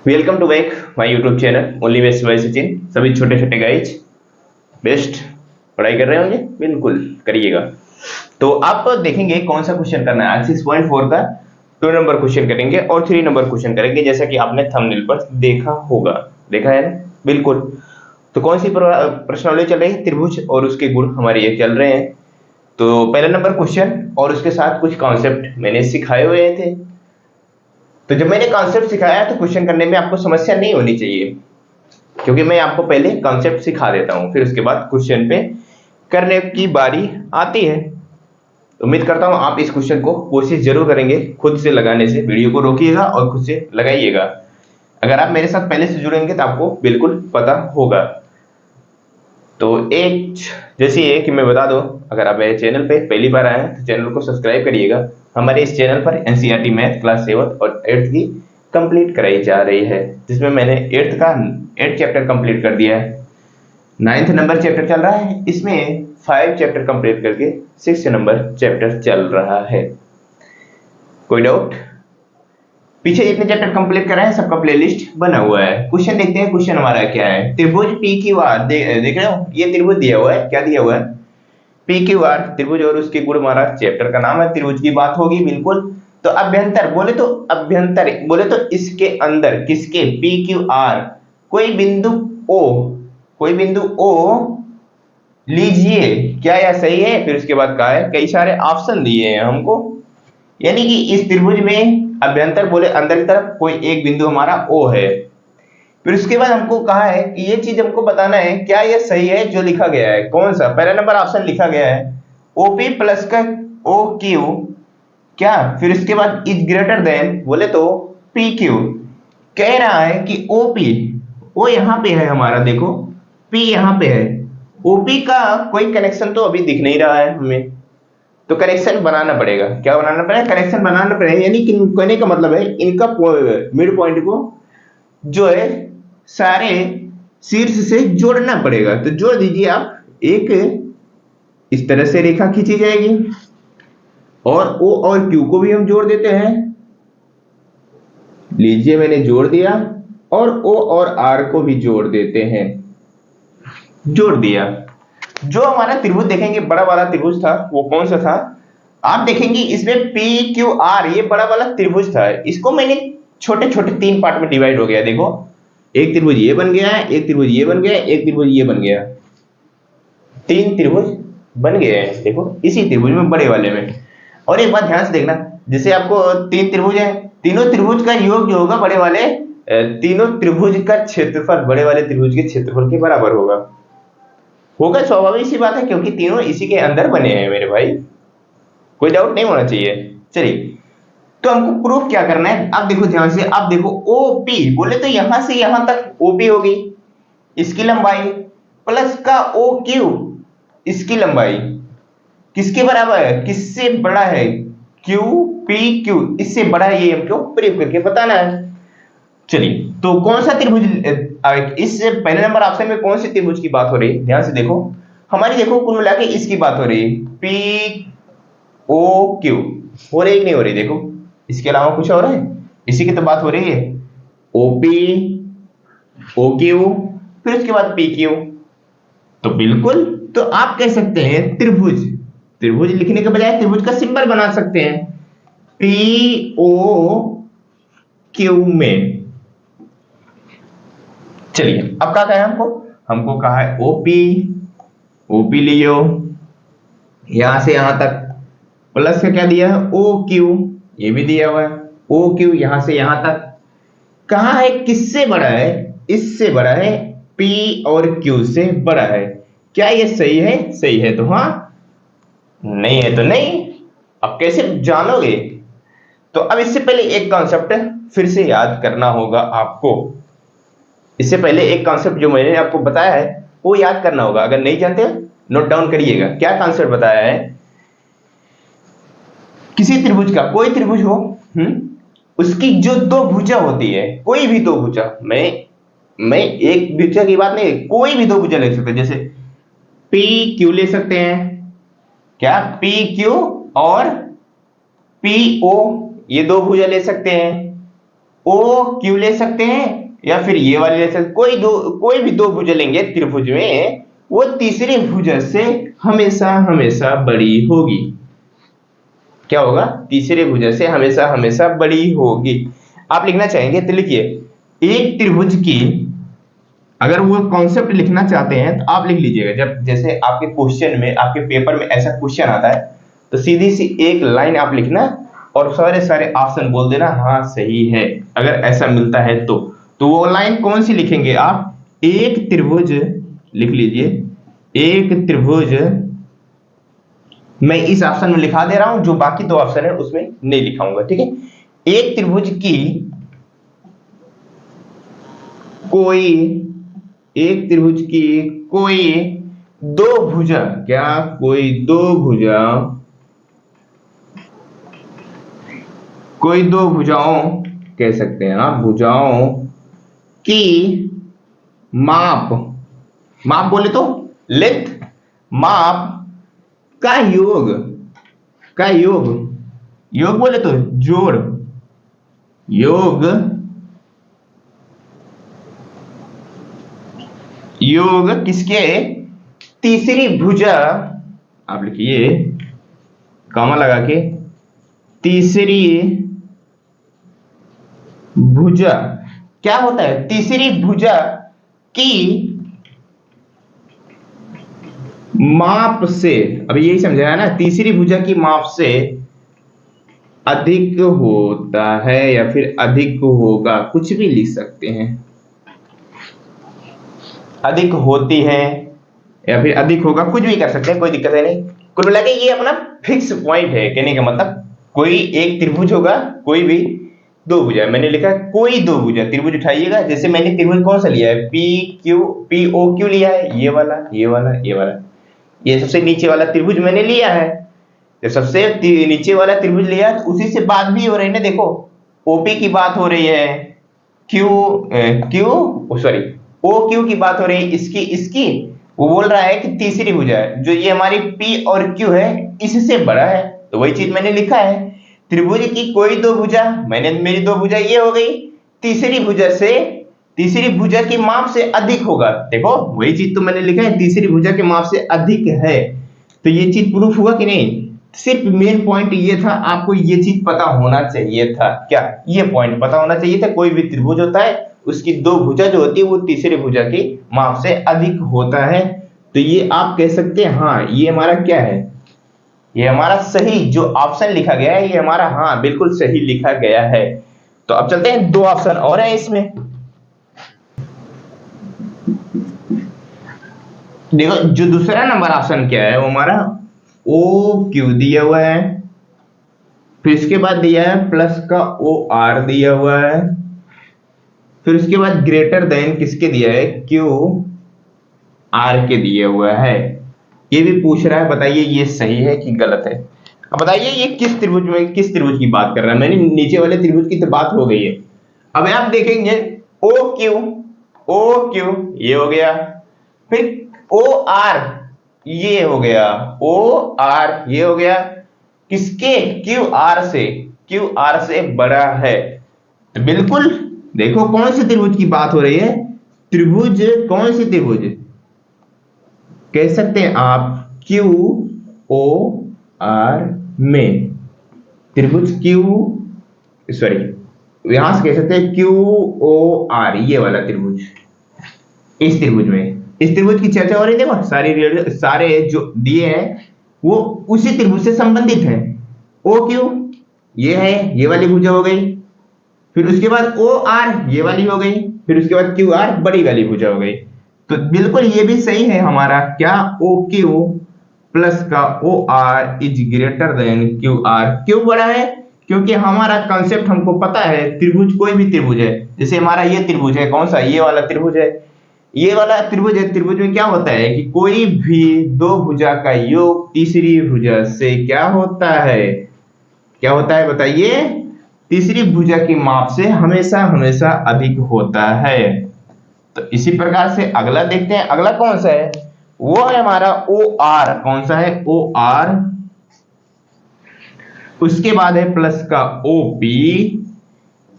Welcome to back my YouTube channel only best by Sachin. सभी छोटे छोटे गाइज बेस्ट पढ़ाई कर रहे होंगे, बिल्कुल करिएगा। तो आप देखेंगे कौन सा क्वेश्चन करना है। आज 6.4 का 2 नंबर क्वेश्चन करेंगे और 3 नंबर क्वेश्चन करेंगे, जैसा कि आपने थंबनेल पर देखा होगा। देखा है ना? बिल्कुल। तो कौन सी प्रश्नावली चल रही है? त्रिभुज और उसके गुण हमारे ये चल रहे हैं। तो पहला नंबर क्वेश्चन और उसके साथ कुछ कॉन्सेप्ट मैंने सिखाए हुए थे। तो जब मैंने कॉन्सेप्ट सिखाया तो क्वेश्चन करने में आपको समस्या नहीं होनी चाहिए, क्योंकि मैं आपको पहले कॉन्सेप्ट सिखा देता हूं, फिर उसके बाद क्वेश्चन पे करने की बारी आती है। उम्मीद करता हूं आप इस क्वेश्चन को कोशिश जरूर करेंगे खुद से लगाने से। वीडियो को रोकिएगा और खुद से लगाइएगा। अगर आप मेरे साथ पहले से जुड़ेंगे तो आपको बिल्कुल पता होगा। तो एक जैसे ये कि मैं बता दूं, अगर आप मेरे चैनल पे पहली बार आए हैं तो चैनल को सब्सक्राइब करिएगा। हमारे इस चैनल पर एनसीईआरटी मैथ क्लास 7 और 8 की कंप्लीट कराई जा रही है, जिसमें मैंने 8 चैप्टर कंप्लीट कर दिया है। 9th नंबर चैप्टर चल रहा है, इसमें 5 चैप्टर कंप्लीट करके 6 नंबर चैप्टर चल रहा है। कोई डाउट? पीछे जितने चैप्टर कंप्लीट कराए हैं सबका प्लेलिस्ट बना हुआ है। क्वेश्चन देखते हैं। क्वेश्चन हमारा क्या है? त्रिभुज पी क्यू आर देख रहे हो? ये त्रिभुज दिया हुआ है। क्या दिया हुआ है? पी क्यू आर त्रिभुज और उसके गुण। हमारा चैप्टर का नाम है, त्रिभुज की बात होगी बिल्कुल। तो अभ्यंतर बोले तो इसके अंदर किसके? पी क्यू आर कोई बिंदु ओ, कोई बिंदु ओ लीजिए। क्या यह सही है? फिर उसके बाद कहा है कई सारे ऑप्शन दिए हैं हमको, यानी कि इस त्रिभुज में अभ्यंतर बोले अंदर की तरफ कोई एक बिंदु हमारा ओ है। फिर उसके बाद हमको कहा है कि ये चीज हमको बताना है क्या ये सही है जो लिखा गया है। कौन सा? पहला नंबर ऑप्शन लिखा गया है ओपी प्लस का ओ क्यू। क्या? फिर उसके बाद इज ग्रेटर देन बोले तो पी क्यू। कह रहा है कि ओपी, ओ यहां पे है हमारा, देखो पी यहां पे है। ओपी का कोई कनेक्शन तो अभी दिख नहीं रहा है हमें, तो कनेक्शन बनाना पड़ेगा। क्या बनाना पड़ेगा? कनेक्शन बनाना पड़ेगा, यानी कि कहने का मतलब है इनका मिड पॉइंट को जो है सारे शीर्ष से जोड़ना पड़ेगा। तो जोड़ दीजिए आप। एक इस तरह से रेखा खींची जाएगी और ओ और क्यू को भी हम जोड़ देते हैं। लीजिए मैंने जोड़ दिया, और ओ और आर को भी जोड़ देते हैं। जोड़ दिया। जो हमारा त्रिभुज देखेंगे बड़ा वाला त्रिभुज था, वो कौन सा था? आप देखेंगे इसमें पी क्यू आर ये बड़ा वाला त्रिभुज था। इसको मैंने छोटे छोटे 3 पार्ट में डिवाइड हो गया। देखो एक त्रिभुज ये बन गया है, एक त्रिभुज ये बन गया, एक त्रिभुज ये बन गया। 3 त्रिभुज बन गए हैं देखो इसी त्रिभुज में, बड़े वाले में। और एक बात ध्यान से देखना, जैसे आपको 3 त्रिभुज है, तीनों त्रिभुज का योग जो होगा बड़े वाले तीनों त्रिभुज का क्षेत्रफल बड़े वाले त्रिभुज के क्षेत्रफल के बराबर होगा। स्वाभाविक सी बात है, क्योंकि तीनों इसी के अंदर बने हैं मेरे भाई। कोई डाउट नहीं होना चाहिए। चलिए, तो हमको प्रूफ क्या करना है? आप देखो ध्यान से, आप देखो ओपी बोले तो यहां से यहां तक ओपी होगी, इसकी लंबाई प्लस का ओ क्यू, इसकी लंबाई किसके बराबर है? किससे बड़ा है? क्यू पी क्यू इससे बड़ा है, ये हमको प्रूफ करके बताना है। चलिए, तो कौन सा त्रिभुज? इस पहले नंबर ऑप्शन में कौन सी त्रिभुज की बात हो रही है? ध्यान से देखो हमारी, देखो कुल मिला के इसकी बात हो रही है, पी ओ क्यू। हो रही कि नहीं हो रही? देखो इसके अलावा कुछ और है? इसी की तो बात हो रही है, ओपी ओ क्यू, फिर उसके बाद पी क्यू। तो बिल्कुल, तो आप कह सकते हैं त्रिभुज, त्रिभुज लिखने के बजाय त्रिभुज का सिंबल बना सकते हैं, पी ओ क्यू में। चलिए, अब क्या कहा है हमको? हमको कहा है ओपी, ओपी लियो यहां से यहां तक, प्लस का क्या दिया है? ओ क्यू, ये भी दिया हुआ है ओ क्यू यहां से यहां तक। कहा है किससे बड़ा है? इससे बड़ा है, पी और क्यू से बड़ा है। क्या ये सही है? सही है तो हाँ, नहीं है तो नहीं। अब कैसे जानोगे? तो अब इससे पहले एक कॉन्सेप्ट फिर से याद करना होगा आपको। इससे पहले एक कॉन्सेप्ट जो मैंने आपको बताया है वो याद करना होगा। अगर नहीं जानते नोट डाउन करिएगा। क्या कॉन्सेप्ट बताया है? किसी त्रिभुज का, कोई त्रिभुज हो, उसकी जो 2 भुजा होती है, कोई भी 2 भुजा, मैं एक भुजा की बात नहीं, कोई भी 2 भुजा ले सकते हैं। जैसे पी क्यू ले सकते हैं, क्या पी क्यू और पी ओ, ये 2 भुजा ले सकते हैं। ओ क्यू ले सकते हैं या फिर ये वाली ले सकते हैं। कोई भी दो भुजा लेंगे त्रिभुज में, वो तीसरी भुजा से हमेशा हमेशा बड़ी होगी। क्या होगा? तीसरे भुजा से हमेशा हमेशा बड़ी होगी। आप लिखना चाहेंगे तो लिखिए, एक त्रिभुज की, अगर वो कॉन्सेप्ट लिखना चाहते हैं तो आप लिख लीजिएगा। जब जैसे आपके क्वेश्चन में, आपके पेपर में ऐसा क्वेश्चन आता है तो सीधी सी एक लाइन आप लिखना और सारे सारे ऑप्शन बोल देना हाँ सही है, अगर ऐसा मिलता है तो वो लाइन कौन सी लिखेंगे आप? एक त्रिभुज लिख लीजिए, एक त्रिभुज, मैं इस ऑप्शन में लिखा दे रहा हूं, जो बाकी दो ऑप्शन है उसमें नहीं लिखाऊंगा, ठीक है। एक त्रिभुज की कोई, एक त्रिभुज की कोई दो भुजा, क्या कोई दो भुजा, कोई दो भुजाओं कह सकते हैं आप, भुजाओं की माप, माप बोले तो लेंथ, माप का योग, का योग, योग बोले तो जोड़, योग, योग किसके? तीसरी भुजा, आप लिखिए कॉमा लगा के, तीसरी भुजा। क्या होता है? तीसरी भुजा की माप से, अभी यही समझाया ना, तीसरी भुजा की माप से अधिक होता है या फिर अधिक होगा, कुछ भी लिख सकते हैं, अधिक होती है या फिर अधिक होगा, कुछ भी कर सकते हैं, कोई दिक्कत है नहीं। कुल मिला के ये अपना फिक्स पॉइंट है, कहने का मतलब कोई एक त्रिभुज होगा, कोई भी दो भुजा, मैंने लिखा कोई दो भुजा, त्रिभुज उठाइएगा। जैसे मैंने त्रिभुज कौन सा लिया है? P Q, P O Q लिया है, ये वाला, ये वाला, ये वाला, ये सबसे नीचे वाला त्रिभुज मैंने लिया है। जब सबसे नीचे वाला त्रिभुज लिया तो उसी से बात भी हो रही है ना, देखो ओपी की बात हो रही है, क्यू सॉरी ओ क्यू की बात हो रही है, इसकी इसकी, वो बोल रहा है कि तीसरी भुजा है जो ये हमारी पी और क्यू है इससे बड़ा है, तो वही चीज मैंने लिखा है। त्रिभुज की कोई दो भुजा, मैंने मेरी दो भुजा ये हो गई, तीसरी भुजा से, तीसरी भुजा की माप से अधिक होगा, देखो वही चीज तो मैंने लिखा है, तीसरी भुजा के माप से अधिक है, तो ये चीज प्रूफ हुआ कि नहीं? सिर्फ मेन पॉइंट ये था, आपको ये चीज पता होना चाहिए था, क्या ये पॉइंट पता होना चाहिए था। कोई भी त्रिभुज होता है उसकी दो भुजा जो होती है वो तीसरी भुजा की माप से अधिक होता है, तो ये आप कह सकते हैं हाँ ये हमारा क्या है, ये हमारा सही जो ऑप्शन लिखा गया है ये हमारा हाँ बिल्कुल सही लिखा गया है। तो अब चलते हैं, दो ऑप्शन और है इसमें, देखो जो दूसरा नंबर ऑप्शन क्या है वो हमारा ओ क्यू दिया हुआ है, फिर इसके बाद दिया है प्लस का ओ आर दिया हुआ है, फिर उसके बाद ग्रेटर देन किसके दिया है? क्यू आर के दिया हुआ है। ये भी पूछ रहा है बताइए ये सही है कि गलत है। अब बताइए ये किस त्रिभुज में, किस त्रिभुज की बात कर रहा है? मैंने नीचे वाले त्रिभुज की तो बात हो गई है, अब आप देखेंगे ओ क्यू, ओ क्यू ये हो गया, फिर ओ आर ये हो गया, ओ आर ये हो गया, किसके? क्यू आर से, क्यू आर से बड़ा है, तो बिल्कुल देखो कौन से त्रिभुज की बात हो रही है, त्रिभुज कौन सी त्रिभुज कह सकते हैं आप? क्यू ओ आर में, त्रिभुज क्यू सॉरी यहां से कह सकते हैं क्यू ओ आर, ये वाला त्रिभुज, इस त्रिभुज में, इस त्रिभुज की चर्चा हो रही है, देखो सारे जो दिए हैं वो उसी त्रिभुज से संबंधित है। ओ क्यू ये है, ये वाली भुजा हो गई, फिर उसके बाद ओ आर ये वाली हो गई, फिर उसके बाद क्यू आर बड़ी वाली भुजा हो गई, तो बिल्कुल ये भी सही है हमारा, क्या? ओ क्यू प्लस का O R is greater than Q R, क्यों बड़ा है? क्योंकि हमारा कंसेप्ट हमको पता है, त्रिभुज कोई भी त्रिभुज है, जैसे हमारा ये त्रिभुज है, कौन सा? ये वाला त्रिभुज है, ये वाला त्रिभुज है, त्रिभुज में क्या होता है कि कोई भी दो भुजा का योग तीसरी भुजा से क्या होता है, क्या होता है बताइए? तीसरी भुजा की माप से हमेशा हमेशा अधिक होता है। तो इसी प्रकार से अगला देखते हैं, अगला कौन सा है? वो है हमारा ओ आर, कौन सा है? ओ आर, उसके बाद है प्लस का O P,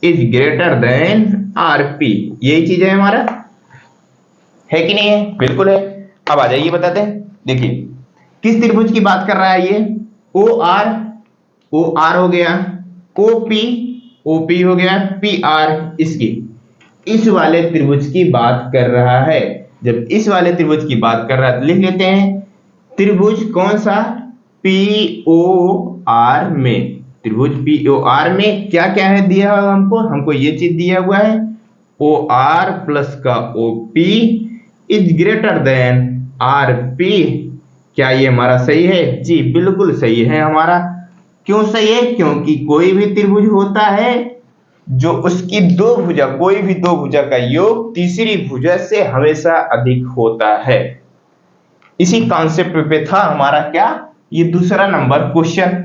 is greater than R P, यही चीज है हमारा, है कि नहीं है? बिल्कुल है। अब आ जाइए बताते हैं। देखिए किस त्रिभुज की बात कर रहा है ये, ओ आर, ओ आर हो गया, ओपी, ओपी हो गया, पी आर, इसकी, इस वाले त्रिभुज की बात कर रहा है। जब इस वाले त्रिभुज की बात कर रहा है तो लिख लेते हैं त्रिभुज कौन सा, पी ओ आर में। त्रिभुज पी ओ आर में क्या क्या है दिया हुआ हमको, हमको ये चीज दिया हुआ है ओ आर प्लस का O P is greater than R P. क्या ये हमारा सही है? जी बिल्कुल सही है हमारा। क्यों सही है? क्योंकि कोई भी त्रिभुज होता है जो उसकी दो भुजा, कोई भी दो भुजा का योग तीसरी भुजा से हमेशा अधिक होता है। इसी कॉन्सेप्ट पे था हमारा क्या, ये दूसरा नंबर क्वेश्चन।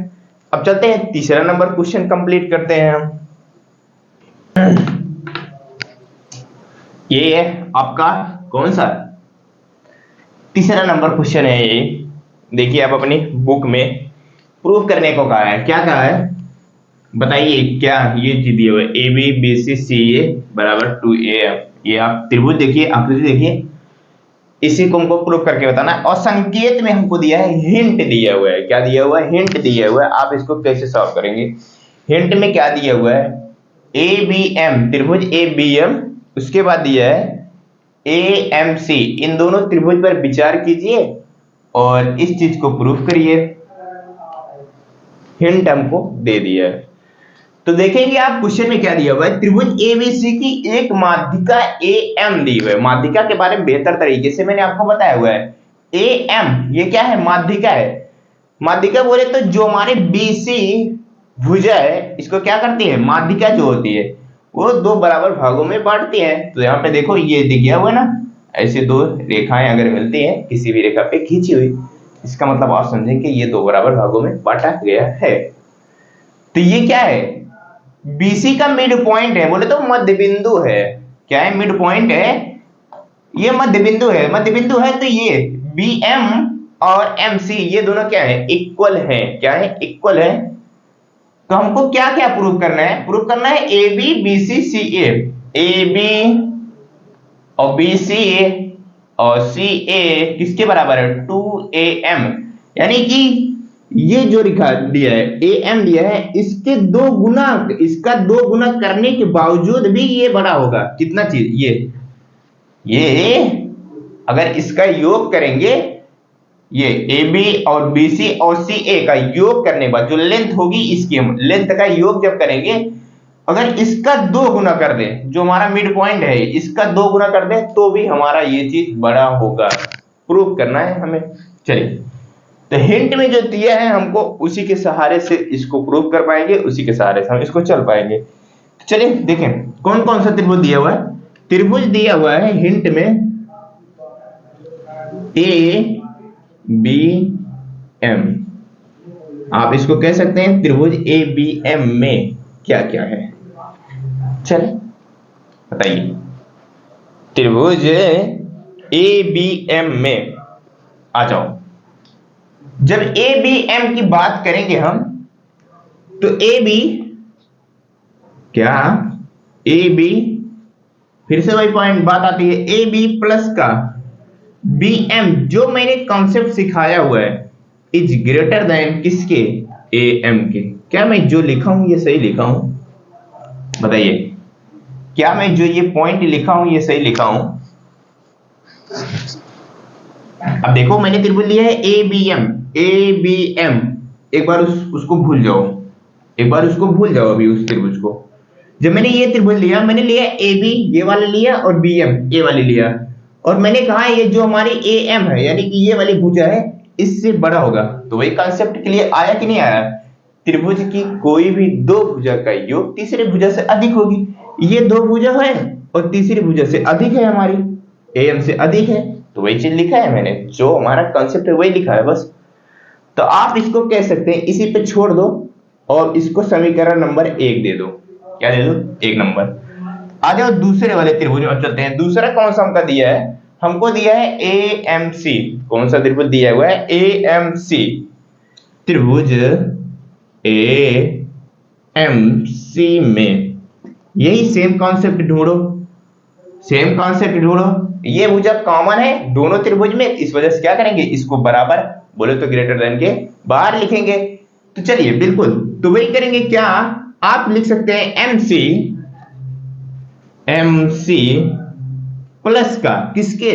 अब चलते हैं तीसरा नंबर क्वेश्चन कंप्लीट करते हैं हम। ये है आपका कौन सा, तीसरा नंबर क्वेश्चन है ये। देखिए आप अपनी बुक में प्रूफ करने को कहा है, क्या कहा है बताइए, क्या ये चीज दिए हुए ए बी बी सी सी ए बराबर 2am, ये आप त्रिभुज देखिए, आकृति देखिए, इसी को हमको प्रूफ करके बताना है। और संकेत में हमको दिया है, हिंट दिया हुआ है, क्या दिया हुआ है, हिंट दिया हुआ है। आप इसको कैसे सॉल्व करेंगे, हिंट में क्या दिया हुआ है, ए बी एम, त्रिभुज ए बी एम, उसके बाद दिया है ए एम सी, इन दोनों त्रिभुज पर विचार कीजिए और इस चीज को प्रूफ करिए। हिंट हमको दे दिया है। तो देखेंगे आप क्वेश्चन में क्या दिया हुआ है, त्रिभुज एबीसी की एक माध्यिका ए एम दी हुई है। माध्यिका के बारे में बेहतर तरीके से मैंने आपको बताया हुआ है। ए एम ये क्या है, माध्यिका है। माध्यिका बोले तो जो हमारे बीसी भुजा है, इसको क्या करती है, माध्यिका जो होती है वो दो बराबर भागों में बांटती है। तो यहाँ पे देखो ये दिया हुआ है ना, ऐसे दो रेखाएं अगर मिलती हैं किसी भी रेखा पे खींची हुई, इसका मतलब आप समझें कि ये दो बराबर भागों में बांटा गया है। तो ये क्या है, बीसी का मिड पॉइंट है, बोले तो मध्य बिंदु है। क्या है, मिड पॉइंट है, ये मध्य बिंदु है। मध्य बिंदु है तो ये बी एम और एम सी ये दोनों क्या है, इक्वल है। क्या है, इक्वल है। तो हमको क्या क्या प्रूव करना है, प्रूव करना है A B B C C A B और बी सी और सी ए किसके बराबर है, 2am, यानी कि ये जो लिखा दिया है ए एम दिया है, इसके दो गुना, इसका दो गुना करने के बावजूद भी ये बड़ा होगा। कितना चीज, ये अगर इसका योग करेंगे, ये ए बी और बी सी और सी ए का योग करने के बाद जो लेंथ होगी, इसकी हम लेंथ का योग जब करेंगे, अगर इसका दो गुना कर दे, जो हमारा मिड पॉइंट है इसका दो गुना कर दे, तो भी हमारा ये चीज बड़ा होगा। प्रूव करना है हमें। चलिए, तो हिंट में जो दिया है हमको, उसी के सहारे से इसको प्रूव कर पाएंगे, उसी के सहारे से हम इसको चल पाएंगे। चलिए देखें कौन कौन सा त्रिभुज दिया हुआ है। त्रिभुज दिया हुआ है हिंट में ए बी एम, आप इसको कह सकते हैं त्रिभुज ए बी एम में क्या क्या है। चलिए बताइए, त्रिभुज ए बी एम में आ जाओ। जब ए बी एम की बात करेंगे हम, तो ए बी क्या, ए बी फिर से वही पॉइंट बात आती है, ए बी प्लस का बी एम, जो मैंने कॉन्सेप्ट सिखाया हुआ है, इज ग्रेटर देन किसके, ए एम के। क्या मैं जो लिखा हूं ये सही लिखा हूं, बताइए, क्या मैं जो ये पॉइंट लिखा हूं ये सही लिखा हूं। अब देखो मैंने त्रिभुज लिया है A B M, A B M, एक बार उसको भूल जाओ, एक बार उसको भूल जाओ अभी उस त्रिभुज को। जब मैंने ये त्रिभुज लिया, मैंने लिया ए बी ये वाला लिया और बी एम ये वाली लिया, और मैंने कहा ये जो हमारी ए एम है यानी कि ये वाली भुजा है इससे बड़ा होगा। तो वही कॉन्सेप्ट के लिए आया कि नहीं आया, त्रिभुज की कोई भी दो भुजा का योग तीसरी भुजा से अधिक होगी। ये दो भुजा है और तीसरी भुजा से अधिक है, हमारी ए एम से अधिक है, तो वही चीज लिखा है मैंने, जो हमारा कॉन्सेप्ट है वही लिखा है बस। तो आप इसको कह सकते हैं इसी पे छोड़ दो और इसको समीकरण नंबर 1 दे दो। क्या दे दो, 1 नंबर। आ जाओ दूसरे वाले त्रिभुज में चलते हैं। दूसरा कौन सा हमका दिया है, हमको दिया है ए एम सी। कौन सा त्रिभुज दिया हुआ है, ए एम सी। त्रिभुज ए एम सी में यही सेम कॉन्सेप्ट ढूंढो, सेम कॉन्सेप्ट ढूंढो। ये भुजा कॉमन है दोनों त्रिभुज में, इस वजह से क्या करेंगे, इसको बराबर बोले तो ग्रेटर देन के बाहर लिखेंगे। तो चलिए बिल्कुल, तो वही करेंगे। क्या आप लिख सकते हैं MC प्लस का किसके,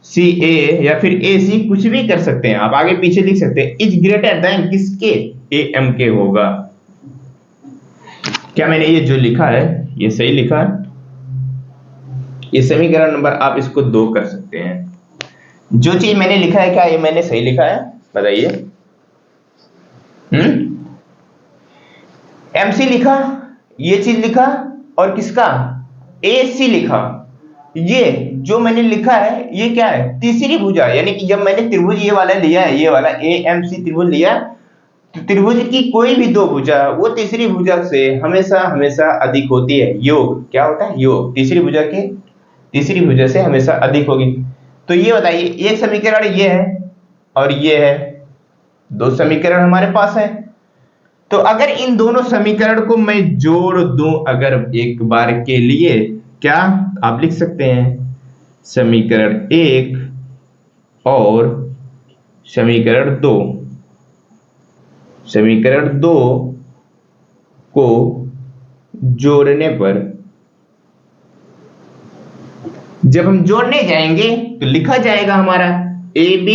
CA या फिर AC, कुछ भी कर सकते हैं आप, आगे पीछे लिख सकते हैं। इज ग्रेटर देन किसके, AM के होगा। क्या मैंने ये जो लिखा है ये सही लिखा है? ये समीकरण नंबर आप इसको 2 कर सकते हैं। जो चीज मैंने लिखा है क्या ये मैंने सही लिखा है, बताइए। MC लिखा, ये चीज लिखा, और किसका, AC लिखा। ये जो मैंने लिखा है ये क्या है, तीसरी भुजा, यानी कि जब मैंने त्रिभुज ये वाला लिया है, ये वाला AMC त्रिभुज लिया, तो त्रिभुज की कोई भी दो भुजा वो तीसरी भुजा से हमेशा हमेशा अधिक होती है। योग क्या होता है, योग तीसरी भुजा के तीसरी भुजा से हमेशा अधिक होगी। तो ये बताइए, एक समीकरण ये है और ये है, दो समीकरण हमारे पास है। तो अगर इन दोनों समीकरण को मैं जोड़ दूं अगर एक बार के लिए, क्या आप लिख सकते हैं समीकरण 1 और समीकरण 2, समीकरण 2 को जोड़ने पर, जब हम जोड़ने जाएंगे तो लिखा जाएगा हमारा AB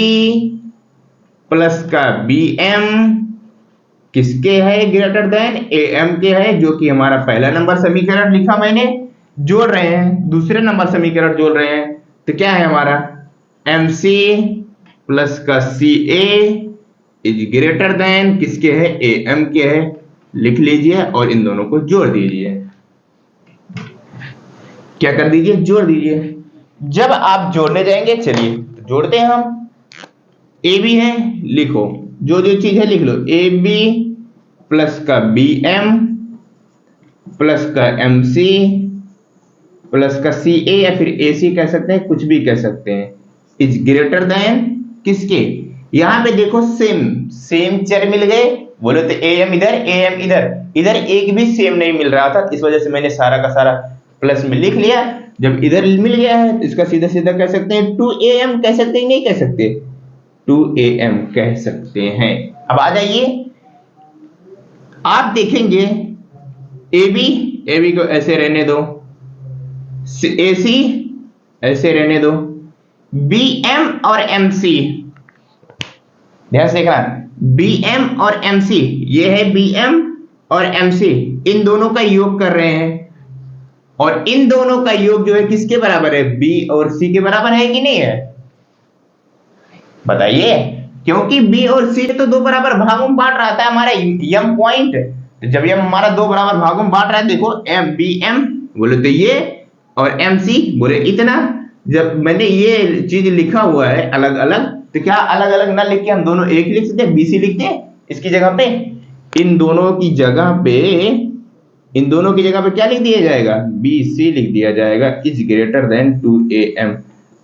प्लस का BM किसके है, ग्रेटर देन AM के है, जो कि हमारा पहला नंबर समीकरण लिखा मैंने। जोड़ रहे हैं, दूसरे नंबर समीकरण जोड़ रहे हैं, तो क्या है हमारा MC प्लस का CA इज ग्रेटर देन किसके है, AM के है। लिख लीजिए और इन दोनों को जोड़ दीजिए। क्या कर दीजिए, जोड़ दीजिए। जब आप जोड़ने जाएंगे, चलिए तो जोड़ते हैं हम। AB है, लिखो जो जो चीज है लिख लो, AB प्लस का BM प्लस का MC प्लस का CA या फिर AC कह सकते हैं, कुछ भी कह सकते हैं, इज ग्रेटर देन किसके। यहां पे देखो सेम सेम चर मिल गए, बोले तो AM इधर AM इधर, इधर एक भी सेम नहीं मिल रहा था, इस वजह से मैंने सारा का सारा प्लस में लिख लिया। जब इधर मिल गया है तो इसका सीधा सीधा कह सकते हैं 2AM कह सकते हैं, नहीं कह सकते 2AM कह सकते हैं। अब आ जाइए, आप देखेंगे AB को ऐसे रहने दो, AC ऐसे रहने दो, BM और MC ध्यान से देखना, BM और MC, ये है BM और MC, इन दोनों का योग कर रहे हैं, और इन दोनों का योग जो है किसके बराबर है, B और C के बराबर है कि नहीं है, बताइए। क्योंकि B और C तो दो बराबर भागों में बांट रहा था हमारा यम पॉइंट, तो जब यम हमारा दो बराबर भागों में बांट रहा है, देखो BM बोले तो ये और MC बोले इतना। जब मैंने ये चीज लिखा हुआ है अलग अलग, तो क्या अलग अलग ना लिख के हम दोनों एक लिख सकते हैं, BC लिखते हैं इसकी जगह पे, इन दोनों की जगह पे, इन दोनों की जगह पे क्या लिख दिया जाएगा, BC लिख दिया जाएगा, इज ग्रेटर देन 2AM।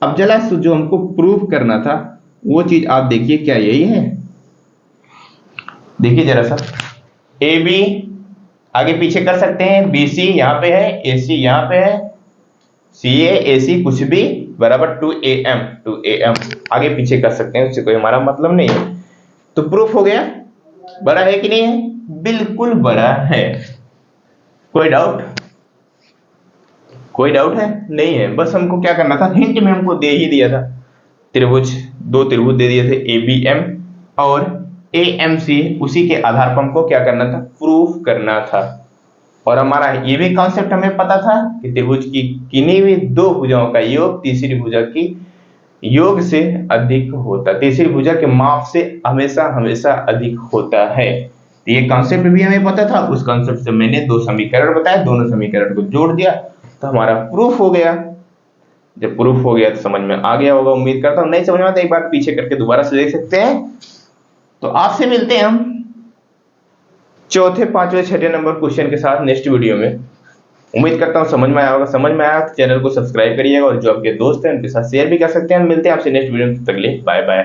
अब जरा जो हमको प्रूफ करना था वो चीज आप देखिए, क्या यही है, देखिए जरा सा, AB आगे पीछे कर सकते हैं, BC यहाँ पे है, AC यहाँ पे है, CA AC कुछ भी बराबर 2AM आगे पीछे कर सकते हैं, उससे कोई हमारा मतलब नहीं है। तो प्रूफ हो गया, बड़ा है कि नहीं है, बिल्कुल बड़ा है। कोई डाउट, कोई डाउट है, नहीं है। बस हमको क्या करना था, हिंट में हमको दे ही दिया था, त्रिभुज, दो त्रिभुज दे दिए थे ABM और AMC, उसी के आधार पर हमको क्या करना था, प्रूफ करना था। और हमारा ये भी कॉन्सेप्ट हमें पता था कि त्रिभुज की किन्हीं भी दो भुजाओं का योग तीसरी भुजा की योग से अधिक होता, तीसरी भुजा के माप से हमेशा हमेशा अधिक होता है। तो ये कॉन्सेप्ट भी हमें पता था, उस कॉन्सेप्ट से मैंने दो समीकरण बताए, दोनों समीकरण को जोड़ दिया तो हमारा प्रूफ हो गया। जब प्रूफ हो गया तो समझ में आ गया होगा, उम्मीद करता हूं। नहीं समझ में आता एक बार पीछे करके दोबारा से देख सकते हैं। तो आपसे मिलते हैं हम चौथे, पांचवें, छठे नंबर क्वेश्चन के साथ नेक्स्ट वीडियो में। उम्मीद करता हूं समझ में आया होगा। समझ में आया तो चैनल को सब्सक्राइब करिएगा और जो आपके दोस्त हैं उनके साथ शेयर भी कर सकते हैं। मिलते हैं आपसे नेक्स्ट वीडियो में, तब तक के लिए बाय बाय।